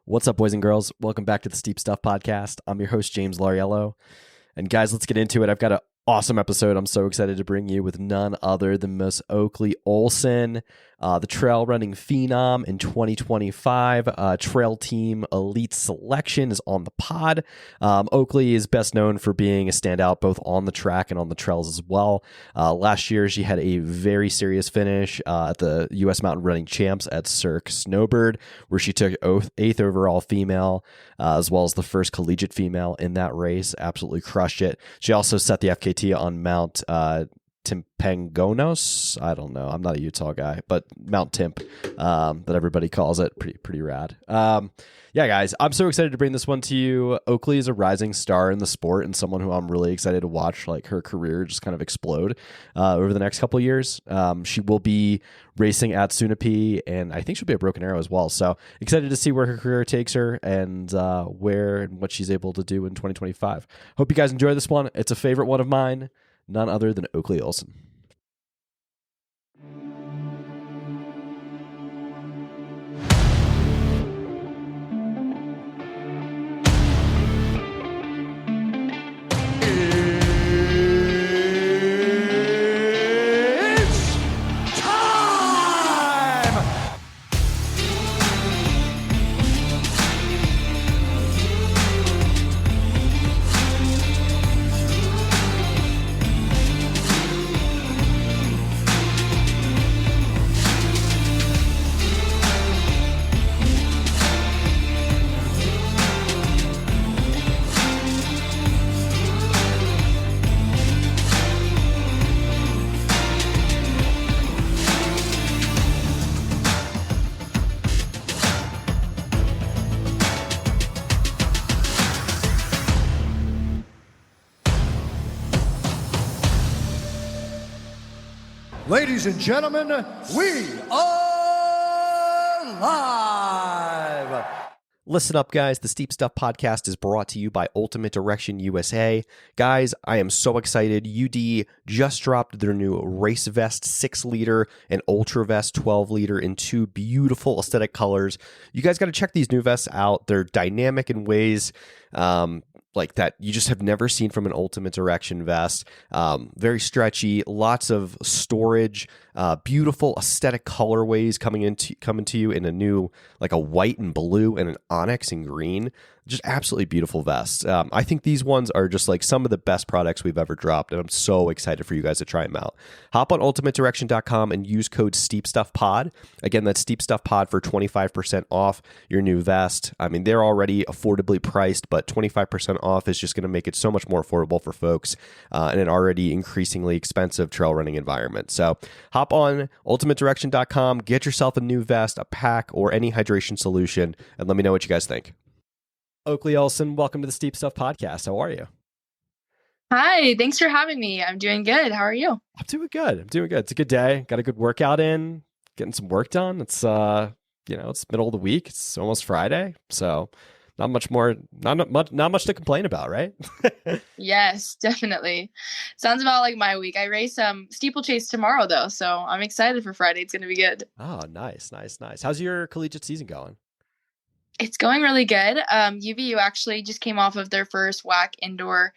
What's up, boys and girls? Welcome back to the Steep Stuff Podcast. I'm your host, James Lariello. And guys, let's get into it. I've got an awesome episode I'm so excited to bring you with none other than Miss Oakley Olson, the trail running phenom in 2025. Trail team elite selection is on the pod. Oakley is best known for being a standout both on the track and on the trails as well. Last year, she had a very serious finish at the U.S. Mountain Running Champs at Cirque Snowbird, where she took 8th overall female, as well as the first collegiate female in that race. Absolutely crushed it. She also set the FKT on Mount Timpanogos. I don't know. I'm not a Utah guy, but Mount Timp, that everybody calls it. Pretty rad. Yeah, guys, I'm so excited to bring this one to you. Oakley is a rising star in the sport and someone who I'm really excited to watch like her career just kind of explode over the next couple of years. She will be racing at Sunapee, and I think she'll be at Broken Arrow as well. So excited to see where her career takes her and where and what she's able to do in 2025. Hope you guys enjoy this one. It's a favorite one of mine, none other than Oakley Olson. Ladies and gentlemen, we are live. Listen up, guys. The Steep Stuff Podcast is brought to you by Ultimate Direction USA. Guys, I am so excited. UD just dropped their new Race Vest 6-liter and Ultra Vest 12-liter in two beautiful aesthetic colors. You guys got to check these new vests out. They're dynamic in ways like that you just have never seen from an Ultimate Direction vest. Very stretchy, lots of storage, beautiful aesthetic colorways coming to you in a new, like a white and blue and an onyx and green. Just absolutely beautiful vests. I think these ones are just like some of the best products we've ever dropped, and I'm so excited for you guys to try them out. Hop on ultimatedirection.com and use code SteepStuffPod. Again, that's SteepStuffPod for 25% off your new vest. I mean, they're already affordably priced, but 25% off is just going to make it so much more affordable for folks in an already increasingly expensive trail running environment. So hop on ultimatedirection.com, get yourself a new vest, a pack, or any hydration solution, and let me know what you guys think. Oakley Olson, welcome to the Steep Stuff Podcast. How are you? Hi, thanks for having me. I'm doing good. How are you? I'm doing good. It's a good day. Got a good workout in, getting some work done. It's it's middle of the week. It's almost Friday, so not much to complain about, right? Yes, definitely. Sounds about like my week. I race steeplechase tomorrow though, so I'm excited for Friday. It's going to be good. Oh, nice. How's your collegiate season going? It's going really good. UVU actually just came off of their first WAC indoor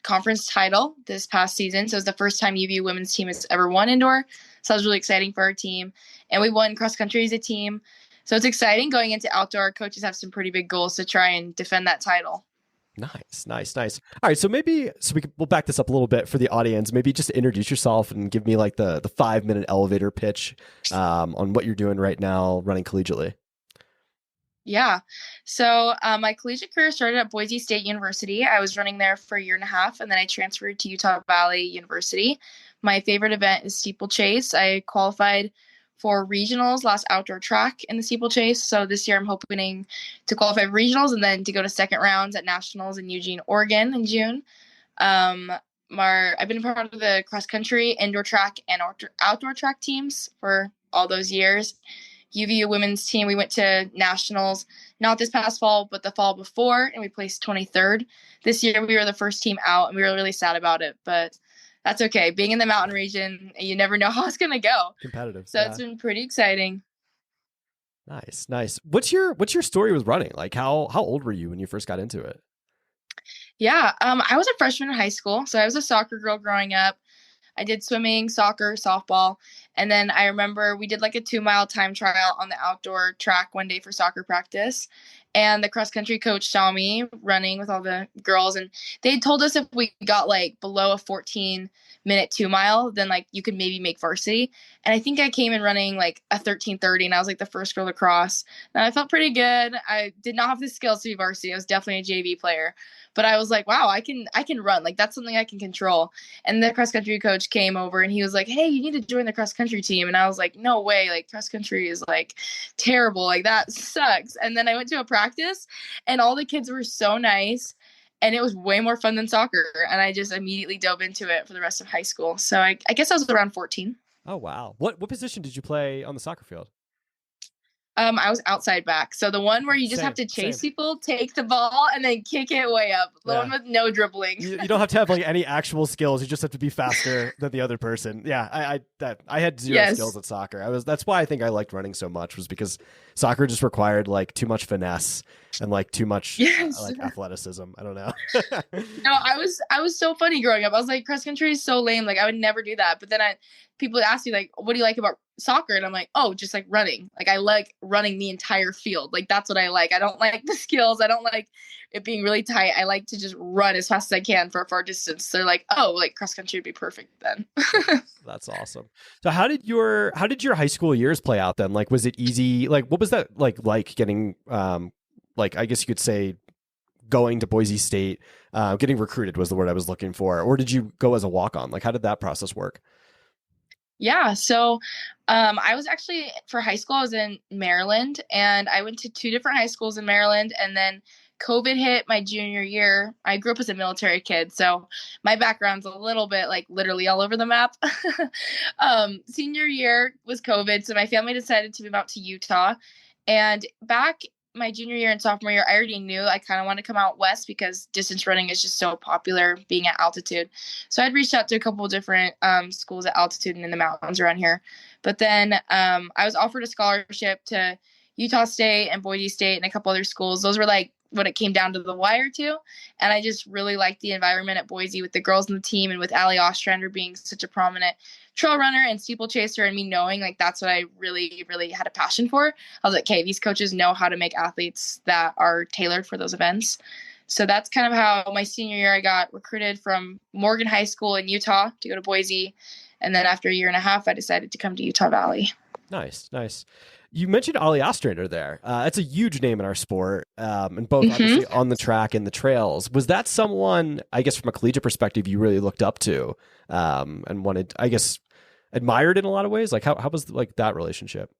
conference title this past season. So it's the first time UVU women's team has ever won indoor. So that was really exciting for our team. And we won cross country as a team. So it's exciting going into outdoor. Our coaches have some pretty big goals to try and defend that title. Nice. All right, so we'll back this up a little bit for the audience. Maybe just introduce yourself and give me like the 5-minute elevator pitch on what you're doing right now running collegiately. Yeah. So my collegiate career started at Boise State University. I was running there for a year and a half, and then I transferred to Utah Valley University. My favorite event is steeplechase. I qualified for regionals last outdoor track in the steeplechase. So this year I'm hoping to qualify for regionals and then to go to second rounds at nationals in Eugene, Oregon in June. I've been a part of the cross country, indoor track, and outdoor track teams for all those years. UVU women's team, we went to nationals, not this past fall, but the fall before, and we placed 23rd. This year, we were the first team out, and we were really sad about it, but that's okay. Being in the mountain region, you never know how it's going to go. Competitive. So It's been pretty exciting. Nice, nice. What's your story with running? Like how old were you when you first got into it? Yeah, I was a freshman in high school, so I was a soccer girl growing up. I did swimming, soccer, softball. And then I remember we did like a 2 mile time trial on the outdoor track one day for soccer practice. And the cross country coach saw me running with all the girls. And they told us if we got like below a 14-minute 2 mile, then like you could maybe make varsity. And I think I came in running like a 13:30, and I was like the first girl to cross. And I felt pretty good. I did not have the skills to be varsity. I was definitely a JV player. But I was like, wow, I can run. Like that's something I can control. And the cross country coach came over and he was like, hey, you need to join the cross country team. And I was like, no way. Like cross country is like terrible. Like that sucks. And then I went to a practice and all the kids were so nice. And it was way more fun than soccer. And I just immediately dove into it for the rest of high school. So I guess I was around 14. Oh wow. What position did you play on the soccer field? I was outside back. So the one where you just have to chase people, take the ball, and then kick it way up. The one with no dribbling. You don't have to have like any actual skills. You just have to be faster than the other person. Yeah, I had zero skills at soccer. That's why I think I liked running so much, was because soccer just required like too much finesse and like too much like athleticism. I don't know. No, I was so funny growing up. I was like, cross country is so lame. Like I would never do that. But then people would ask me like, what do you like about soccer? And I'm like, oh, just like running. Like I like running the entire field. Like that's what I like. I don't like the skills. I don't like it being really tight. I like to just run as fast as I can for a far distance. They're like, oh, like cross country would be perfect then. That's awesome. So how did your high school years play out then? Like was it easy? Like what was that like getting like I guess you could say going to Boise State, getting recruited was the word I was looking for, or did you go as a walk-on? Like how did that process work? Yeah, so I was actually, for high school, I was in Maryland, and I went to 2 different high schools in Maryland, and then COVID hit my junior year. I grew up as a military kid, so my background's a little bit like literally all over the map. Senior year was COVID, so my family decided to move out to Utah, and back my junior year and sophomore year, I already knew I kind of wanted to come out west because distance running is just so popular being at altitude. So I'd reached out to a couple of different schools at altitude and in the mountains around here. But then I was offered a scholarship to Utah State and Boise State and a couple other schools. Those were like what it came down to the wire to. And I just really liked the environment at Boise with the girls on the team and with Allie Ostrander being such a prominent trail runner and steeplechaser, and me knowing like that's what I really, really had a passion for. I was like, okay, these coaches know how to make athletes that are tailored for those events. So that's kind of how my senior year I got recruited from Morgan High School in Utah to go to Boise. And then after a year and a half, I decided to come to Utah Valley. Nice, nice. You mentioned Allie Ostrander there. That's a huge name in our sport, and both obviously on the track and the trails. Was that someone, I guess, from a collegiate perspective, you really looked up to and wanted, I guess, admired in a lot of ways? Like, how was like that relationship?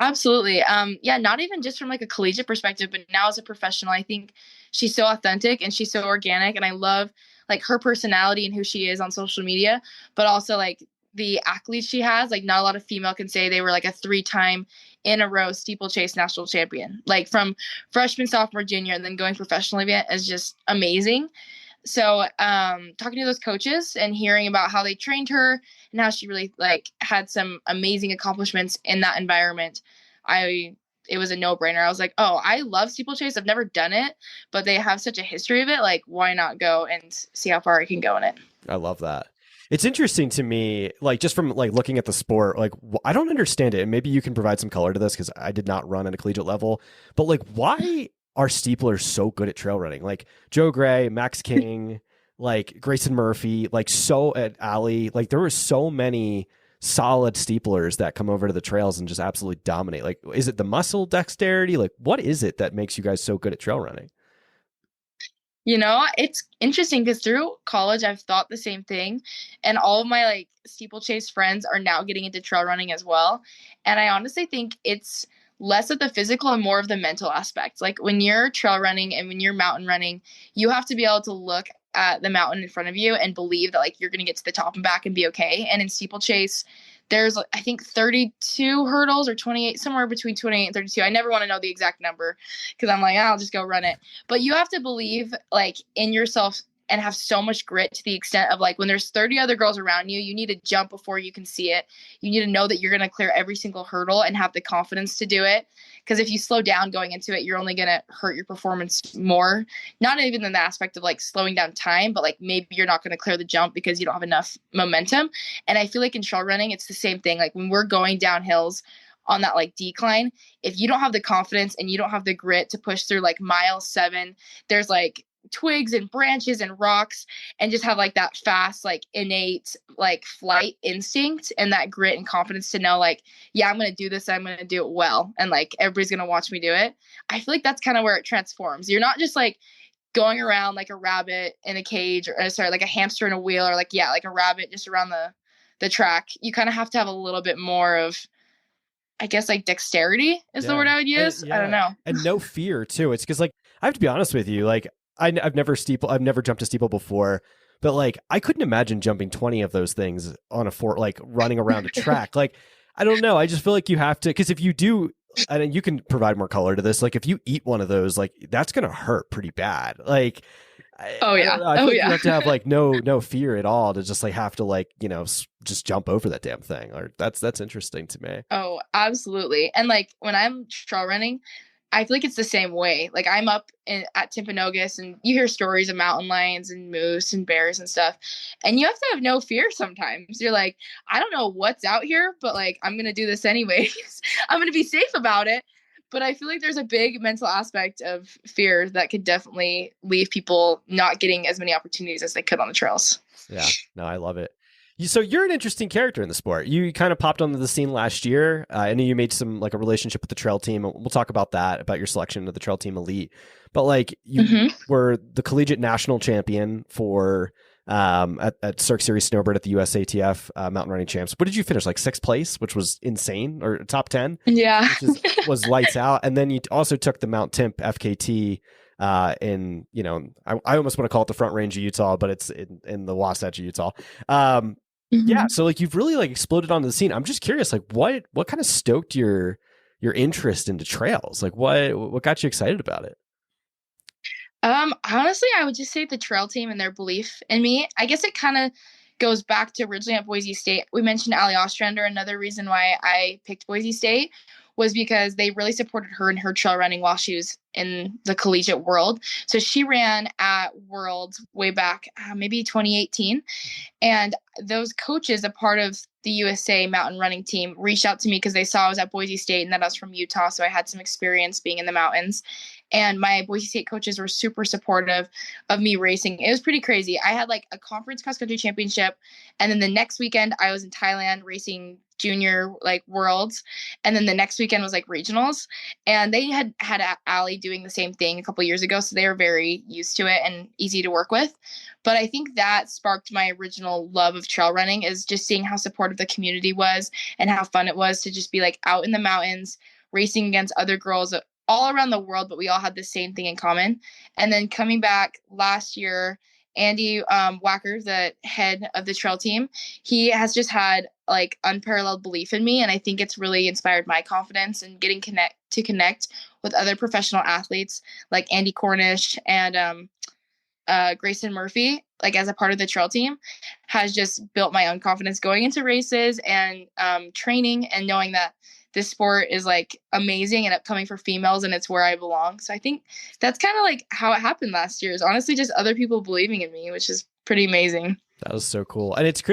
Absolutely. Yeah, not even just from like a collegiate perspective, but now as a professional, I think she's so authentic and she's so organic, and I love like her personality and who she is on social media, but also like the athletes she has. Like not a lot of female can say they were like a 3-time in a row steeplechase national champion, like from freshman, sophomore, junior, and then going professional event is just amazing. So talking to those coaches and hearing about how they trained her and how she really like had some amazing accomplishments in that environment, it was a no-brainer. I was like, oh, I love steeplechase. I've never done it, but they have such a history of it. Like, why not go and see how far I can go in it? I love that. It's interesting to me, like just from like looking at the sport, like I don't understand it. And maybe you can provide some color to this because I did not run at a collegiate level, but like why are steeplers so good at trail running? Like Joe Gray, Max King, like Grayson Murphy, like so at Allie, like there were so many solid steeplers that come over to the trails and just absolutely dominate. Like, is it the muscle dexterity? Like, what is it that makes you guys so good at trail running? You know, it's interesting because through college, I've thought the same thing. And all of my like steeplechase friends are now getting into trail running as well. And I honestly think it's less of the physical and more of the mental aspect. Like when you're trail running and when you're mountain running, you have to be able to look at the mountain in front of you and believe that like you're going to get to the top and back and be okay. And in steeplechase, there's I think 32 hurdles or 28, somewhere between 28 and 32. I never want to know the exact number because I'm like, I'll just go run it. But you have to believe like in yourself and have so much grit to the extent of like when there's 30 other girls around you, you need to jump before you can see it. You need to know that you're going to clear every single hurdle and have the confidence to do it. Because if you slow down going into it, you're only going to hurt your performance more. Not even in the aspect of like slowing down time, but like maybe you're not going to clear the jump because you don't have enough momentum. And I feel like in trail running, it's the same thing. Like when we're going down hills on that like decline, if you don't have the confidence and you don't have the grit to push through like mile 7, there's like twigs and branches and rocks, and just have like that fast, like innate, like flight instinct and that grit and confidence to know like, yeah, I'm going to do this. I'm going to do it well. And like, everybody's going to watch me do it. I feel like that's kind of where it transforms. You're not just like going around like a rabbit in a cage or sorry, like a hamster in a wheel, or like, yeah, like a rabbit just around the track. You kind of have to have a little bit more of, I guess, like dexterity is the word I would use. I don't know. And no fear too. It's because like, I have to be honest with you. Like I've never jumped a steeple before, but like I couldn't imagine jumping 20 of those things on a like running around a track. Like, I don't know. I just feel like you have to, because if you do, and you can provide more color to this, like if you eat one of those, like that's going to hurt pretty bad. Like, I feel like you have to have like no fear at all to just like have to like, you know, just jump over that damn thing. Or that's interesting to me. Oh, absolutely. And like when I'm trail running, I feel like it's the same way. Like I'm up at Timpanogos, and you hear stories of mountain lions and moose and bears and stuff. And you have to have no fear sometimes. You're like, I don't know what's out here, but like, I'm going to do this anyways. I'm going to be safe about it. But I feel like there's a big mental aspect of fear that could definitely leave people not getting as many opportunities as they could on the trails. Yeah, no, I love it. So you're an interesting character in the sport. You kind of popped onto the scene last year. I know you made some like a relationship with the trail team. We'll talk about that, about your selection of the trail team elite. But like you were the collegiate national champion for at Cirque Series Snowbird at the USATF mountain running champs. What did you finish? Like 6th place, which was insane, or top 10? Yeah, which was lights out. And then you also took the Mount Timp FKT. In, you know, I almost want to call it the Front Range of Utah, but it's in the Wasatch of Utah. Yeah, so like you've really like exploded onto the scene. I'm just curious, like what kind of stoked your interest into trails? Like what got you excited about it? Honestly, I would just say the trail team and their belief in me. I guess it kind of goes back to originally at Boise State. We mentioned Ali Ostrander. Another reason why I picked Boise State was because they really supported her in her trail running while she was in the collegiate world. So she ran at Worlds way back, maybe 2018. And those coaches, a part of the USA mountain running team, reached out to me because they saw I was at Boise State and that I was from Utah. So I had some experience being in the mountains. And my Boise State coaches were super supportive of me racing. It was pretty crazy. I had like a conference cross country championship. And then the next weekend I was in Thailand racing junior like worlds. And then the next weekend was like regionals. And they had Ali doing the same thing a couple years ago. So they were very used to it and easy to work with. But I think that sparked my original love of trail running, is just seeing how supportive the community was and how fun it was to just be like out in the mountains racing against other girls all around the world, but we all had the same thing in common. And then coming back last year, Andy Wacker, the head of the trail team, he has just had like unparalleled belief in me. And I think it's really inspired my confidence and getting to connect with other professional athletes like Andy Cornish and Grayson Murphy, like as a part of the trail team, has just built my own confidence going into races and training, and knowing that this sport is like amazing and upcoming for females and it's where I belong. So I think that's kind of like how it happened last year, is honestly just other people believing in me, which is pretty amazing. That was so cool. And it's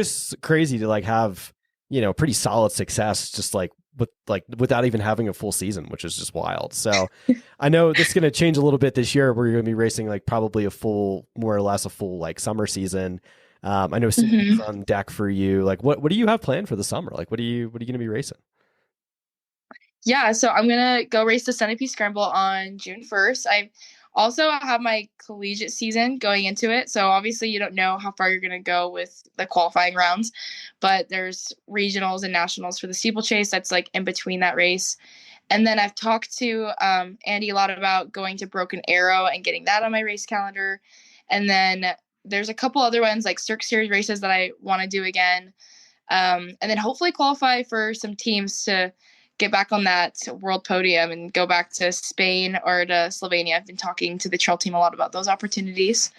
crazy to like have, you know, pretty solid success just like without even having a full season, which is just wild. So I know this is going to change a little bit this year, where you're going to be racing like probably more or less a full like summer season. I know it's on deck for you. Like what do you have planned for the summer? Like what are you going to be racing? Yeah, so I'm going to go race the Centipede Scramble on June 1st. I also have my collegiate season going into it. So obviously you don't know how far you're going to go with the qualifying rounds, but there's regionals and nationals for the steeplechase that's like in between that race. And then I've talked to Andy a lot about going to Broken Arrow and getting that on my race calendar. And then there's a couple other ones like Cirque Series races that I want to do again. And then hopefully qualify for some teams to get back on that world podium and go back to Spain or to Slovenia. I've been talking to the trail team a lot about those opportunities.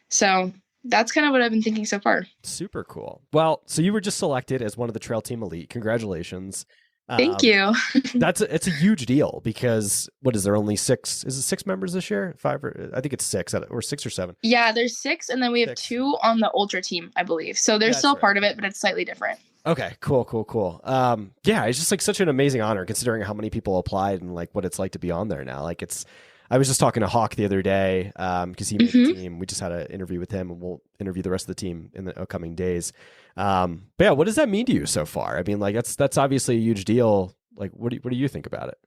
So that's kind of what I've been thinking so far. Super cool. Well, so you were just selected as one of the trail team elite. Congratulations. Thank Um, you. it's a huge deal because what is there only six? Is it six members this year? Five? Or, I think it's six or 6 or 7. Yeah, there's 6, and then we have Six. 2 on the ultra team, I believe. So they're That's still right. part of it, but it's slightly different. Okay, cool. Yeah, it's just like such an amazing honor considering how many people applied and like what it's like to be on there now. Like I was just talking to Hawk the other day because he made the team. We just had an interview with him, and we'll interview the rest of the team in the upcoming days. But yeah, what does that mean to you so far? I mean, like that's obviously a huge deal. Like, what do you think about it?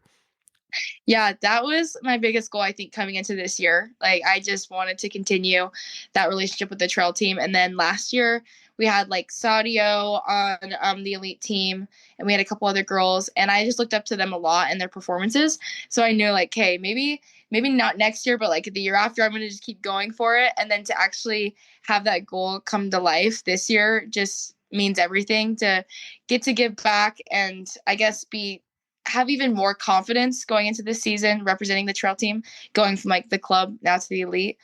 Yeah, that was my biggest goal, I think, coming into this year. Like, I just wanted to continue that relationship with the trail team. And then last year, we had like Sadio on the elite team, and we had a couple other girls, and I just looked up to them a lot and their performances. So I knew, like, hey, maybe not next year, but like the year after, I'm going to just keep going for it. And then to actually have that goal come to life this year just means everything. To get to give back and I guess have even more confidence going into this season representing the trail team, going from like the club now to the elite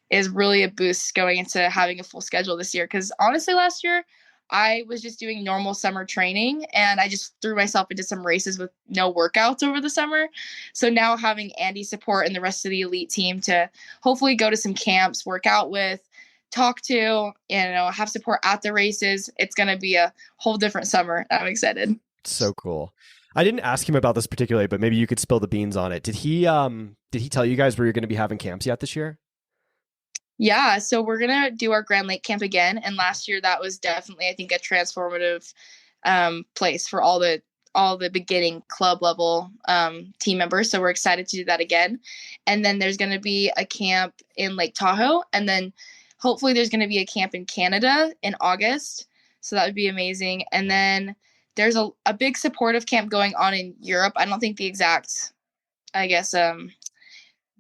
is really a boost going into having a full schedule this year. Because honestly, last year I was just doing normal summer training and I just threw myself into some races with no workouts over the summer. So now having Andy's support and the rest of the elite team to hopefully go to some camps, work out with, talk to, have support at the races, it's going to be a whole different summer. I'm excited. So cool. I didn't ask him about this particularly, but maybe you could spill the beans on it. Did he tell you guys where you're going to be having camps yet this year? Yeah, so we're gonna do our Grand Lake camp again, and last year that was definitely, I think, a transformative place for all the beginning club level team members. So we're excited to do that again. And then there's going to be a camp in Lake Tahoe, and then hopefully there's going to be a camp in Canada in August. So that would be amazing. And then there's a big supportive camp going on in Europe. I don't think the exact, I guess,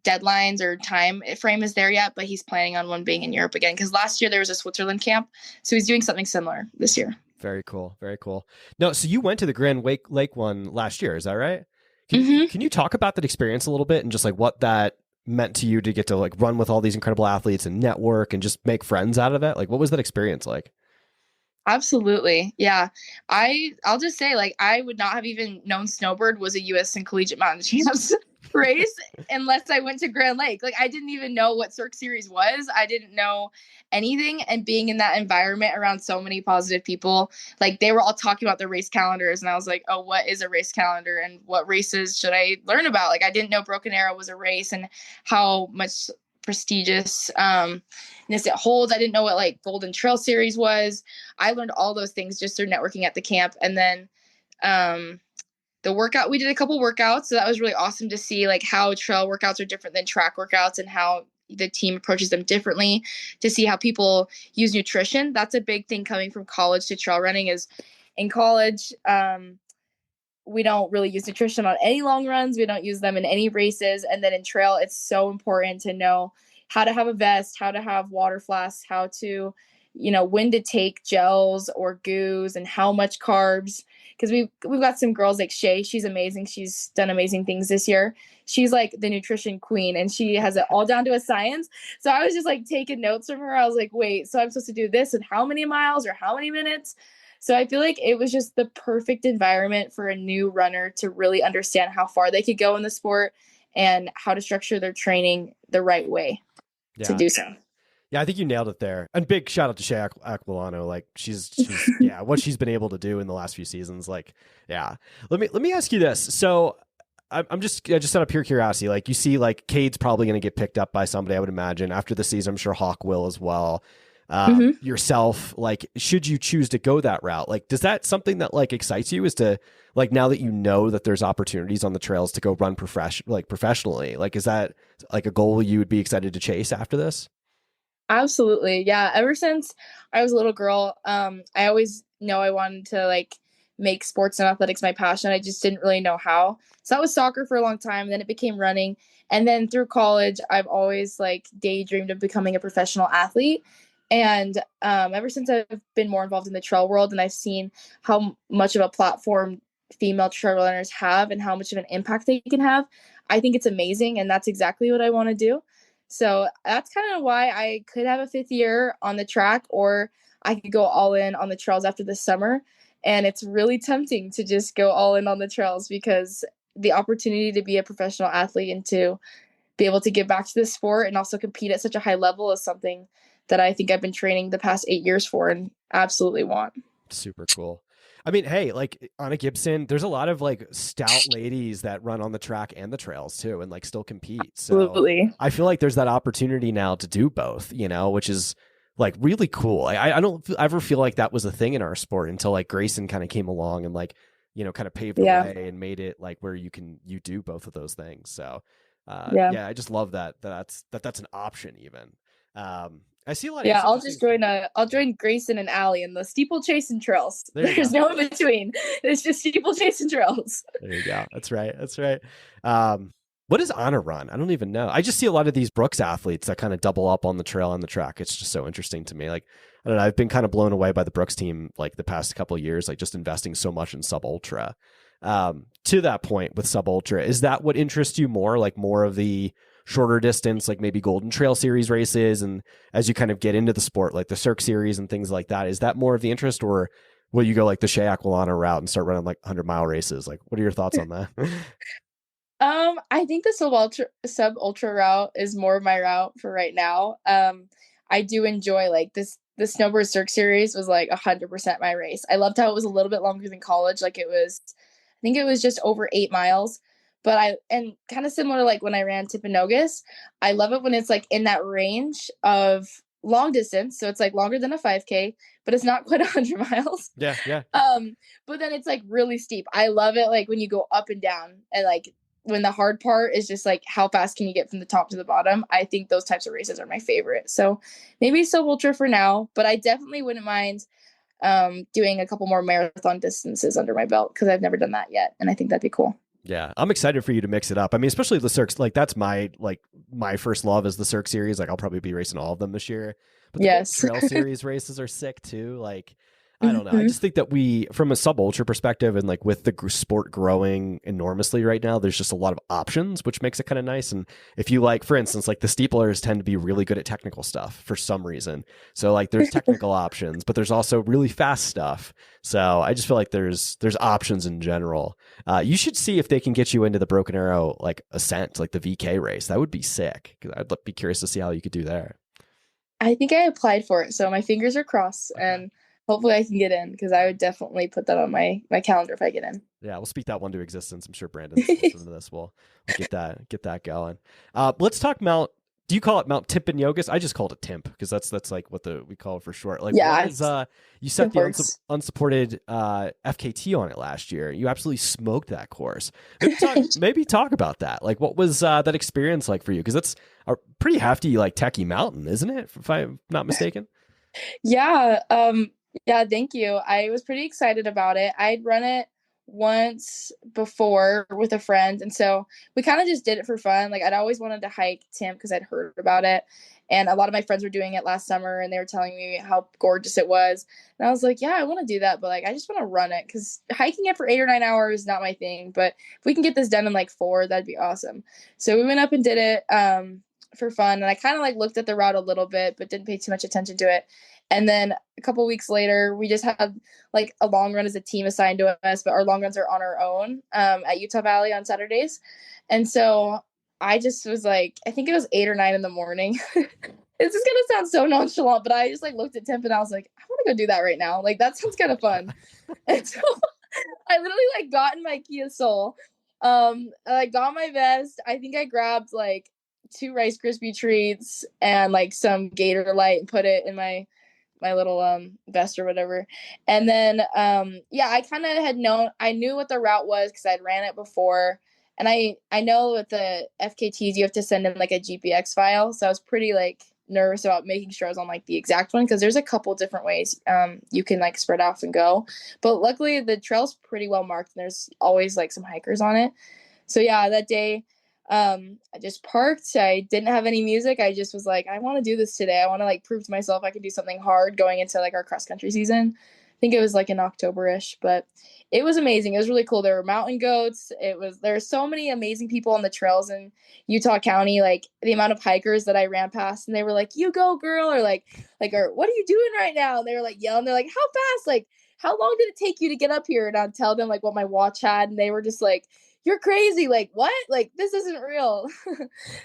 deadlines or time frame is there yet, but he's planning on one being in Europe again, because last year there was a Switzerland camp. So he's doing something similar this year. Very cool. No, so you went to the Grand Lake one last year, is that right? Can you talk about that experience a little bit and just like what that meant to you to get to like run with all these incredible athletes and network and just make friends out of it? Like, what was that experience like? Absolutely. Yeah. I'll just say, like, I would not have even known Snowbird was a US and collegiate mountain champs race unless I went to Grand Lake. Like, I didn't even know what Cirque Series was. I didn't know anything. And being in that environment around so many positive people, like, they were all talking about their race calendars. And I was like, oh, what is a race calendar and what races should I learn about? Like, I didn't know Broken Arrow was a race and how much prestigious it holds. I didn't know what like Golden Trail Series was. I learned all those things just through networking at the camp. And then the workout, we did a couple workouts, so that was really awesome to see like how trail workouts are different than track workouts and how the team approaches them differently, to see how people use nutrition. That's a big thing coming from college to trail running. Is in college we don't really use nutrition on any long runs. We don't use them in any races. And then in trail, it's so important to know how to have a vest, how to have water flasks, how to, when to take gels or goos and how much carbs. Because we've got some girls like Shay. She's amazing. She's done amazing things this year. She's like the nutrition queen and she has it all down to a science. So I was just like taking notes from her. I was like, wait, so I'm supposed to do this and how many miles or how many minutes? So I feel like it was just the perfect environment for a new runner to really understand how far they could go in the sport and how to structure their training the right way to do so. Yeah, I think you nailed it there. And big shout out to Shay Aquilano. Like she's yeah, what she's been able to do in the last few seasons. Like, yeah. Let me ask you this. So I'm just out of pure curiosity. Like you see, like Cade's probably going to get picked up by somebody. I would imagine after the season. I'm sure Hawk will as well. Yourself, like, should you choose to go that route? Like, does that something that like excites you is to like, now that you know that there's opportunities on the trails to go run professionally, like, is that like a goal you would be excited to chase after this? Absolutely. Yeah. Ever since I was a little girl, I always know I wanted to like make sports and athletics my passion. I just didn't really know how. So that was soccer for a long time. And then it became running. And then through college, I've always like daydreamed of becoming a professional athlete. And ever since I've been more involved in the trail world and I've seen how much of a platform female trail runners have and how much of an impact they can have, I think it's amazing. And that's exactly what I want to do. So that's kind of why I could have a fifth year on the track, or I could go all in on the trails after the summer. And it's really tempting to just go all in on the trails because the opportunity to be a professional athlete and to be able to give back to the sport and also compete at such a high level is something that I think I've been training the past 8 years for and absolutely want. Super cool. I mean, hey, like Anna Gibson, there's a lot of like stout ladies that run on the track and the trails too, and like still compete. So Absolutely. I feel like there's that opportunity now to do both, which is like really cool. I don't ever feel like that was a thing in our sport until like Grayson kind of came along and like, kind of paved the Yeah. way and made it like where you do both of those things. So Yeah. yeah, I just love that's an option even. I see a lot of Yeah, I'll join Grayson and Allie in the steeplechase and trails. There's no in between. It's just steeplechase and trails. There you go. That's right. That's right. What does Anna run? I don't even know. I just see a lot of these Brooks athletes that kind of double up on the trail and the track. It's just so interesting to me. Like, I don't know, I've been kind of blown away by the Brooks team like the past couple of years, like just investing so much in sub ultra. To that point with sub ultra, is that what interests you more? Like more of the shorter distance, like maybe Golden Trail Series races, and as you kind of get into the sport, like the Cirque Series and things like that, is that more of the interest, or will you go like the Shea Aquilana route and start running like 100-mile races? Like, what are your thoughts on that? I think the sub ultra route is more of my route for right now. I do enjoy like the Snowbird Cirque Series was like 100% my race. I loved how it was a little bit longer than college. Like I think it was just over 8 miles. And kind of similar to like when I ran Timpanogos, I love it when it's like in that range of long distance. So it's like longer than a 5K, but it's not quite 100 miles. Yeah, yeah. But then it's like really steep. I love it like when you go up and down, and like when the hard part is just like how fast can you get from the top to the bottom. I think those types of races are my favorite. So maybe sub ultra for now, but I definitely wouldn't mind doing a couple more marathon distances under my belt because I've never done that yet, and I think that'd be cool. Yeah, I'm excited for you to mix it up. I mean, especially the Cirque, like that's my first love is the Cirque Series. Like I'll probably be racing all of them this year. But the Yes. Trail Series races are sick too. Like I don't know. I Mhm. just think that we, from a sub ultra perspective, and like with the sport growing enormously right now, there's just a lot of options, which makes it kind of nice. And if you like, for instance, like the steeplers tend to be really good at technical stuff for some reason. So like there's technical options, but there's also really fast stuff. So I just feel like there's options in general. You should see if they can get you into the Broken Arrow like ascent, like the VK race. That would be sick. Because I'd be curious to see how you could do there. I think I applied for it, so my fingers are crossed, Okay. and hopefully I can get in because I would definitely put that on my calendar if I get in. Yeah, we'll speak that one to existence. I'm sure Brandon's listening to this. We'll get that going. Let's talk Mount. Do you call it Mount Timpanogos? I just called it Timp because that's like what we call it for short. Like, Yeah, what is, you set the unsupported FKT on it last year. You absolutely smoked that course. Maybe talk about that. Like, what was that experience like for you? Because it's a pretty hefty, like techie mountain, isn't it? If I'm not mistaken. Yeah. Yeah, thank you. I was pretty excited about it. I'd run it once before with a friend, and so we kind of just did it for fun. Like I'd always wanted to hike Tim because I'd heard about it, and a lot of my friends were doing it last summer, and they were telling me how gorgeous it was. And I was like, yeah, I want to do that, but like I just want to run it because hiking it for 8 or 9 hours is not my thing. But if we can get this done in like 4, that'd be awesome. So we went up and did it for fun, and I kind of like looked at the route a little bit, but didn't pay too much attention to it. And then a couple weeks later, we just had like a long run as a team assigned to us, but our long runs are on our own at Utah Valley on Saturdays. And so I just was like, I think it was 8 or 9 in the morning. This is gonna sound so nonchalant, but I just like looked at Temp and I was like, I want to go do that right now. Like that sounds kind of fun. And so I literally like got in my Kia Soul. I got my vest. I think I grabbed like 2 Rice Krispie treats and like some Gator Light and put it in my little vest or whatever. And then yeah, I kind of I knew what the route was because I'd ran it before. And I know with the FKTs you have to send in like a GPX file, so I was pretty like nervous about making sure I was on like the exact one because there's a couple different ways you can like spread off and go. But luckily the trail's pretty well marked and there's always like some hikers on it. So yeah, that day I just parked. I didn't have any music. I just was like, I want to do this today. I want to like prove to myself I can do something hard going into like our cross country season. think it was like in October-ish, but it was amazing. It was really cool. There were mountain goats. There were so many amazing people on the trails in Utah County. Like the amount of hikers that I ran past, and they were like, "You go, girl," or or "What are you doing right now?" And they were like yelling. They're like, "How fast? Like, how long did it take you to get up here?" And I'd tell them like what my watch had, and they were just like, "You're crazy. Like, what? Like, this isn't real."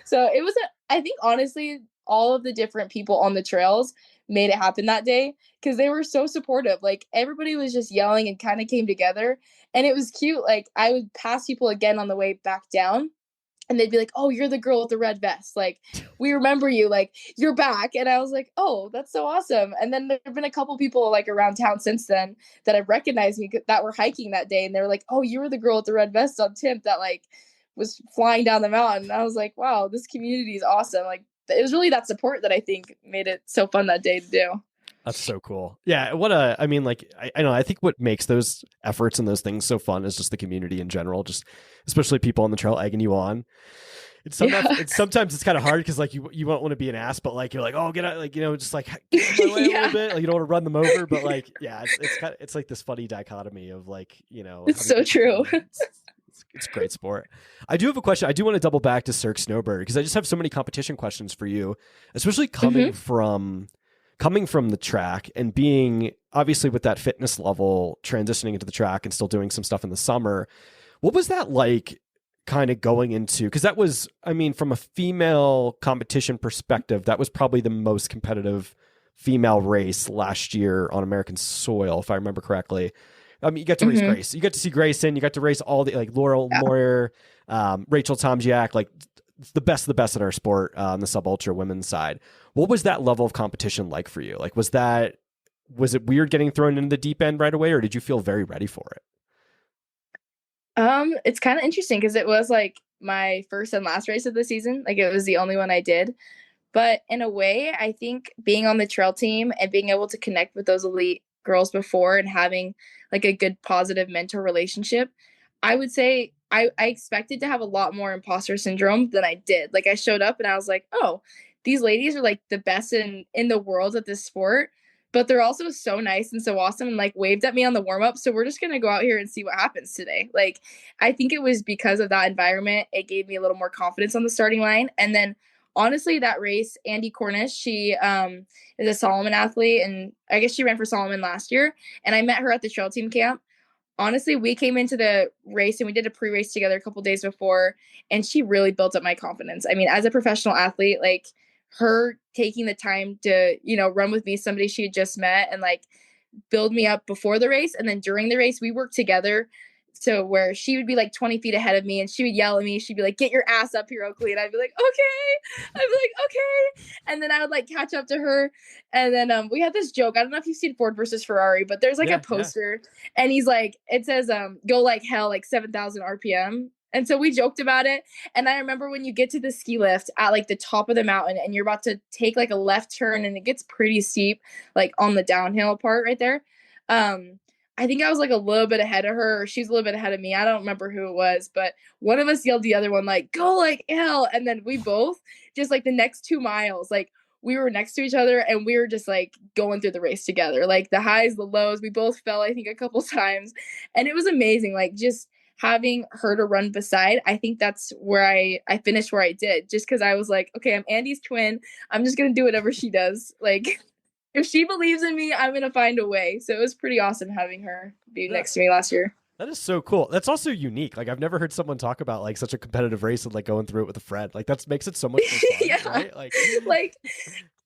So it was I think honestly, all of the different people on the trails made it happen that day because they were so supportive. Like everybody was just yelling and kind of came together, and it was cute. Like I would pass people again on the way back down, and they'd be like, "Oh, you're the girl with the red vest. Like we remember you. Like you're back." And I was like, "Oh, that's so awesome." And then there've been a couple people like around town since then that have recognized me that were hiking that day, and they were like, "Oh, you were the girl with the red vest on Timp that like was flying down the mountain." And I was like, "Wow, this community is awesome." Like it was really that support that I think made it so fun that day to do. That's so cool. Yeah. I mean, like, I know, I think what makes those efforts and those things so fun is just the community in general, just especially people on the trail egging you on. Sometimes it's kind of hard because like you won't want to be an ass, but like, you're like, "Oh, get out," like, just like get out of my way a little bit. Like you don't want to run them over, but like, yeah, it's like this funny dichotomy of like, it's so true. It's great sport. I do have a question. I do want to double back to Cirque Snowbird because I just have so many competition questions for you, especially coming from the track and being obviously with that fitness level, transitioning into the track and still doing some stuff in the summer. What was that like kind of going into? Because that was, I mean, from a female competition perspective, that was probably the most competitive female race last year on American soil, if I remember correctly. I mean, you get to race Grace. You get to see Grayson. You got to race all the like Laurel Moyer, Rachel Tomziak, like the best of our sport on the sub ultra women's side. What was that level of competition like for you? Like, was it weird getting thrown into the deep end right away, or did you feel very ready for it? It's kind of interesting because it was like my first and last race of the season. Like it was the only one I did. But in a way, I think being on the trail team and being able to connect with those elite girls before and having like a good positive mentor relationship, I would say I expected to have a lot more imposter syndrome than I did. Like I showed up and I was like, "Oh, these ladies are like the best in the world at this sport, but they're also so nice and so awesome," and like waved at me on the warm up. So we're just gonna go out here and see what happens today. Like I think it was because of that environment, it gave me a little more confidence on the starting line. And then honestly, that race, Andy Cornish, she is a Solomon athlete, and I guess she ran for Solomon last year. And I met her at the trail team camp. Honestly, we came into the race and we did a pre-race together a couple days before, and she really built up my confidence. I mean, as a professional athlete, like her taking the time to, run with me, somebody she had just met, and like build me up before the race. And then during the race, we worked together. So where she would be like 20 feet ahead of me and she would yell at me. She'd be like, "Get your ass up here, Oakley." And I'd be like, "Okay." I'd be like, "Okay." And then I would like catch up to her. And then we had this joke. I don't know if you've seen Ford versus Ferrari, but there's like a poster and he's like, it says, "Go like hell, like 7,000 RPM." And so we joked about it. And I remember when you get to the ski lift at like the top of the mountain and you're about to take like a left turn and it gets pretty steep, like on the downhill part right there. I think I was like a little bit ahead of her, or she's a little bit ahead of me. I don't remember who it was, but one of us yelled the other one, like, "Go like hell." And then we both just like the next 2 miles, like we were next to each other and we were just like going through the race together, like the highs, the lows. We both fell, I think, a couple times. And it was amazing. Like just having her to run beside, I think that's where I finished where I did, just because I was like, okay, I'm Andy's twin. I'm just going to do whatever she does. Like, if she believes in me, I'm going to find a way. So it was pretty awesome having her be next to me last year. That is so cool. That's also unique. Like I've never heard someone talk about like such a competitive race and like going through it with a friend. Like that makes it so much more fun, yeah. right? Like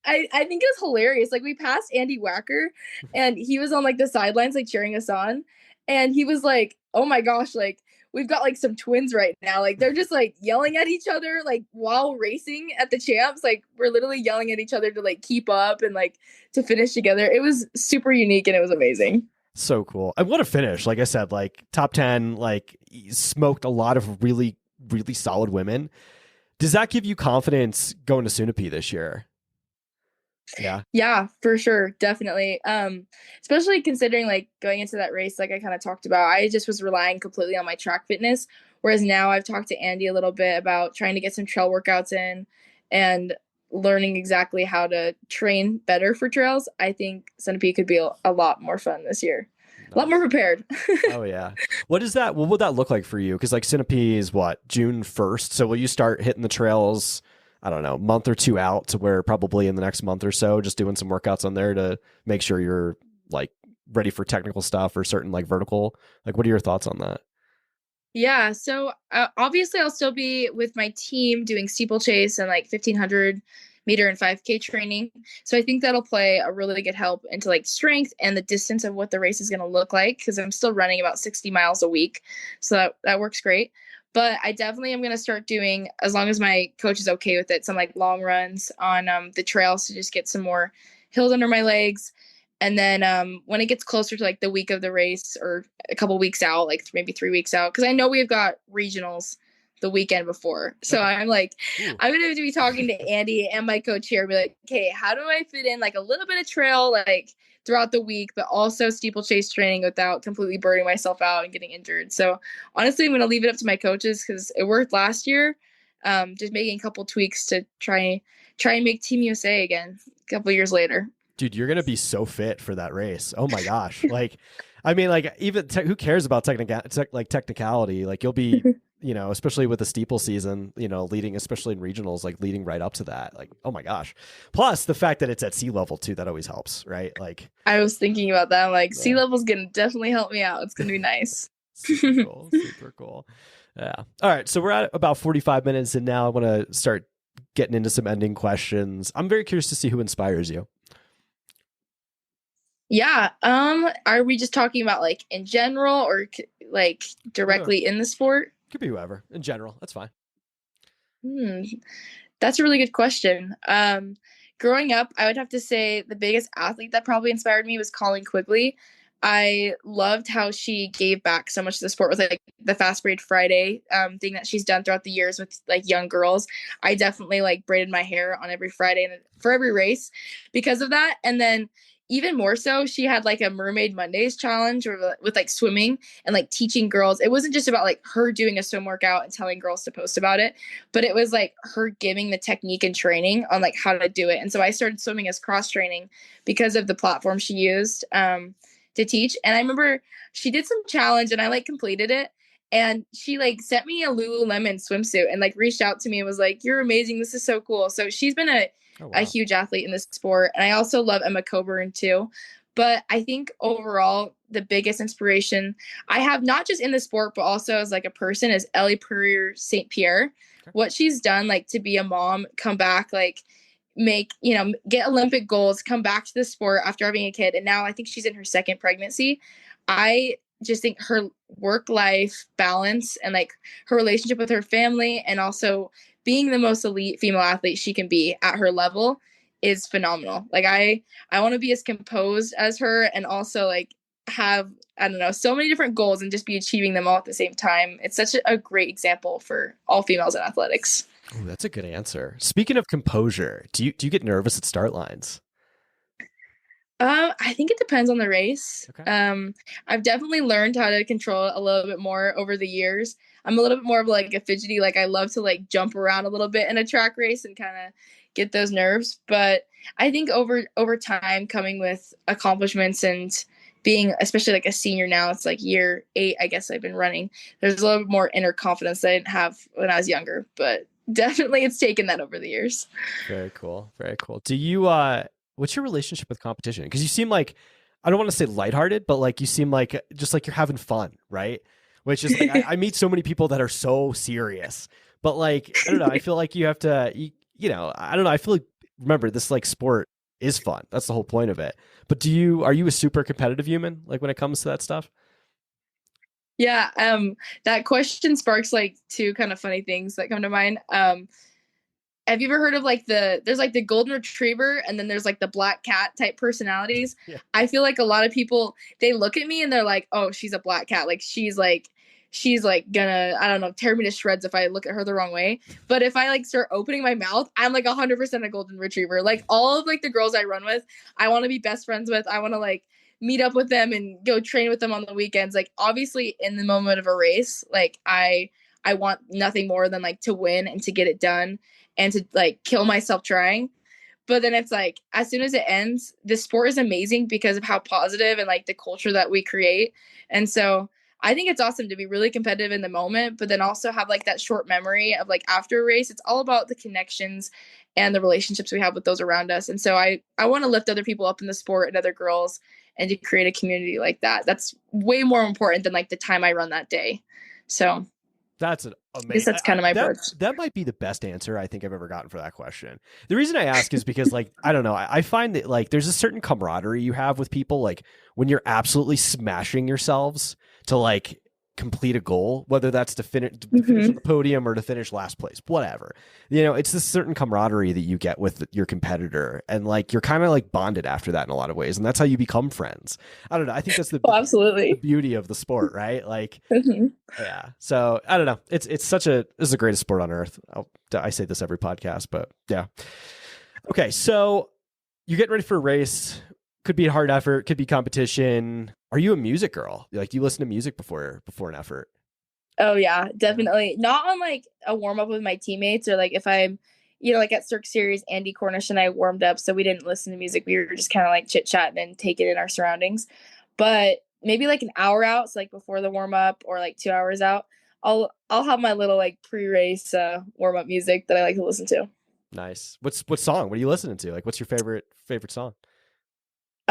I think it was hilarious. Like we passed Andy Wacker and he was on like the sidelines, like cheering us on. And he was like, "Oh my gosh, like we've got like some twins right now. Like they're just like yelling at each other, like while racing at the champs. Like we're literally yelling at each other to like keep up and like to finish together." It was super unique and it was amazing. So cool. And what a finish. Like I said, like top 10, like smoked a lot of really, really solid women. Does that give you confidence going to Sunapee this year? Yeah, for sure. Definitely. Especially considering like going into that race, like I kind of talked about, I just was relying completely on my track fitness. Whereas now I've talked to Andy a little bit about trying to get some trail workouts in. And learning exactly how to train better for trails, I think Centipede could be a lot more fun this year. A lot more Nice. prepared. Oh yeah. What is that? What would that look like for you? Because like Centipede is what, June 1st. So will you start hitting the trails, I don't know, month or two out to where probably in the next month or so, just doing some workouts on there to make sure you're like ready for technical stuff or certain like vertical? Like, what are your thoughts on that? Yeah, so obviously I'll still be with my team doing steeplechase and like 1500-meter and 5K training. So I think that'll play a really good help into like strength and the distance of what the race is going to look like, because I'm still running about 60 miles a week. So that works great. But I definitely am going to start doing, as long as my coach is okay with it, some like long runs on the trails to just get some more hills under my legs. And then when it gets closer to like the week of the race, or a couple weeks out, like maybe 3 weeks out, because I know we've got regionals the weekend before. So Okay. I'm like, Ooh. I'm going to have to be talking to Andy and my coach here and be like, okay, how do I fit in like a little bit of trail like throughout the week, but also steeplechase training without completely burning myself out and getting injured? So honestly, I'm going to leave it up to my coaches because it worked last year. Just making a couple tweaks to try and make Team USA again a couple years later. Dude, you're gonna be so fit for that race. Oh my gosh! Like, I mean, like even who cares about technicality? Like, you'll be, especially with the steeple season, leading, especially in regionals, like leading right up to that. Like, oh my gosh! Plus the fact that it's at sea level too, that always helps, right? Like, I was thinking about that. I'm like, yeah. sea level's gonna definitely help me out. It's gonna be nice. Super cool. Super cool. Yeah. All right. So we're at about 45 minutes, and now I want to start getting into some ending questions. I'm very curious to see who inspires you. Yeah. Are we just talking about like in general or like directly in the sport? Could be whoever. In general, that's fine. That's a really good question. Growing up, I would have to say the biggest athlete that probably inspired me was Colin Quigley. I loved how she gave back so much to the sport with like the Fast Braid Friday thing that she's done throughout the years with like young girls. I definitely like braided my hair on every Friday and for every race because of that. And then even more so, she had like a Mermaid Mondays challenge with like swimming and like teaching girls. It wasn't just about like her doing a swim workout and telling girls to post about it, but it was like her giving the technique and training on like how to do it. And so I started swimming as cross training because of the platform she used to teach. And I remember she did some challenge and I like completed it. And she like sent me a Lululemon swimsuit and like reached out to me and was like, "You're amazing. This is so cool." So she's been a huge athlete in this sport. And I also love Emma Coburn too. But I think overall, the biggest inspiration I have, not just in the sport, but also as like a person, is Ellie Purrier St. Pierre. Okay. What she's done, like to be a mom, come back, like make, get Olympic goals, come back to the sport after having a kid. And now I think she's in her second pregnancy. I just think her work-life balance and like her relationship with her family and also being the most elite female athlete she can be at her level is phenomenal. Like I want to be as composed as her and also like have, I don't know, so many different goals and just be achieving them all at the same time. It's such a great example for all females in athletics. Ooh, that's a good answer. Speaking of composure, do you get nervous at start lines? I think it depends on the race. Okay. I've definitely learned how to control it a little bit more over the years. I'm a little bit more of like a fidgety, like I love to like jump around a little bit in a track race and kind of get those nerves. But I think over time, coming with accomplishments and being, especially like a senior now, it's like year 8, I guess I've been running. There's a little bit more inner confidence that I didn't have when I was younger, but definitely it's taken that over the years. Very cool. Very cool. Do you, what's your relationship with competition? Because you seem like, I don't want to say lighthearted, but like you seem like just like you're having fun, right? Which is like, I meet so many people that are so serious, but like, I don't know, I feel like you have to, I don't know, I feel like, remember, this like sport is fun. That's the whole point of it. But are you a super competitive human, like when it comes to that stuff? Yeah, that question sparks like 2 kind of funny things that come to mind. Have you ever heard of like there's like the golden retriever and then there's like the black cat type personalities? Yeah. I feel like a lot of people, they look at me and they're like, "Oh, she's a black cat. Like she's gonna, I don't know, tear me to shreds if I look at her the wrong way." But if I like start opening my mouth, I'm like 100% a golden retriever. Like all of like the girls I run with, I want to be best friends with. I want to like meet up with them and go train with them on the weekends. Like obviously in the moment of a race, like I want nothing more than like to win and to get it done. and to like kill myself trying. But then it's like, as soon as it ends, the sport is amazing because of how positive and like the culture that we create. And so I think it's awesome to be really competitive in the moment, but then also have like that short memory of like after a race. It's all about the connections and the relationships we have with those around us. And so I want to lift other people up in the sport and other girls and to create a community like that. That's way more important than like the time I run that day. So that's an I guess amazing. that's kind of my approach. That might be the best answer I think I've ever gotten for that question. The reason I ask is because, like, I don't know, I find that like there's a certain camaraderie you have with people, like when you're absolutely smashing yourselves to like complete a goal, whether that's to finish on the podium or to finish last place, whatever. You know, it's this certain camaraderie that you get with your competitor, and like you're kind of like bonded after that in a lot of ways, and that's how you become friends. I don't know. I think that's the absolutely the beauty of the sport, right? Like, yeah. So I don't know. This is the greatest sport on earth. I say this every podcast, but yeah. Okay, so you're getting ready for a race. Could be a hard effort. Could be competition. Are you a music girl? Like, do you listen to music before an effort? Oh yeah, definitely. Not on like a warm up with my teammates, or like if I'm, like at Cirque Series, Andy Cornish and I warmed up, so we didn't listen to music. We were just kind of like chit chatting and taking in our surroundings. But maybe like an hour out, so like before the warm up, or like 2 hours out, I'll have my little like pre-race warm up music that I like to listen to. Nice. What song? What are you listening to? Like, what's your favorite song?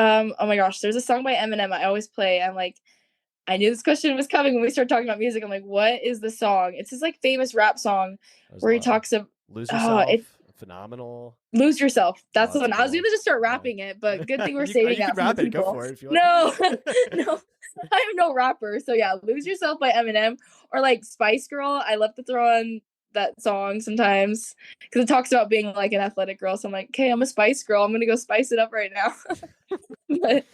Oh my gosh, there's a song by Eminem I always play. I'm like, I knew this question was coming when we started talking about music. I'm like, what is the song? It's his like famous rap song where he talks about Lose Yourself. Phenomenal. Lose Yourself. That's the one. Cool. I was gonna just start rapping it, but good thing we're saving that for people. Go for it if you want. No, I am no rapper. So yeah, Lose Yourself by Eminem, or like Spice Girl. I love to throw on that song sometimes because it talks about being like an athletic girl. So I'm like, okay, I'm a Spice Girl. I'm gonna go spice it up right now. But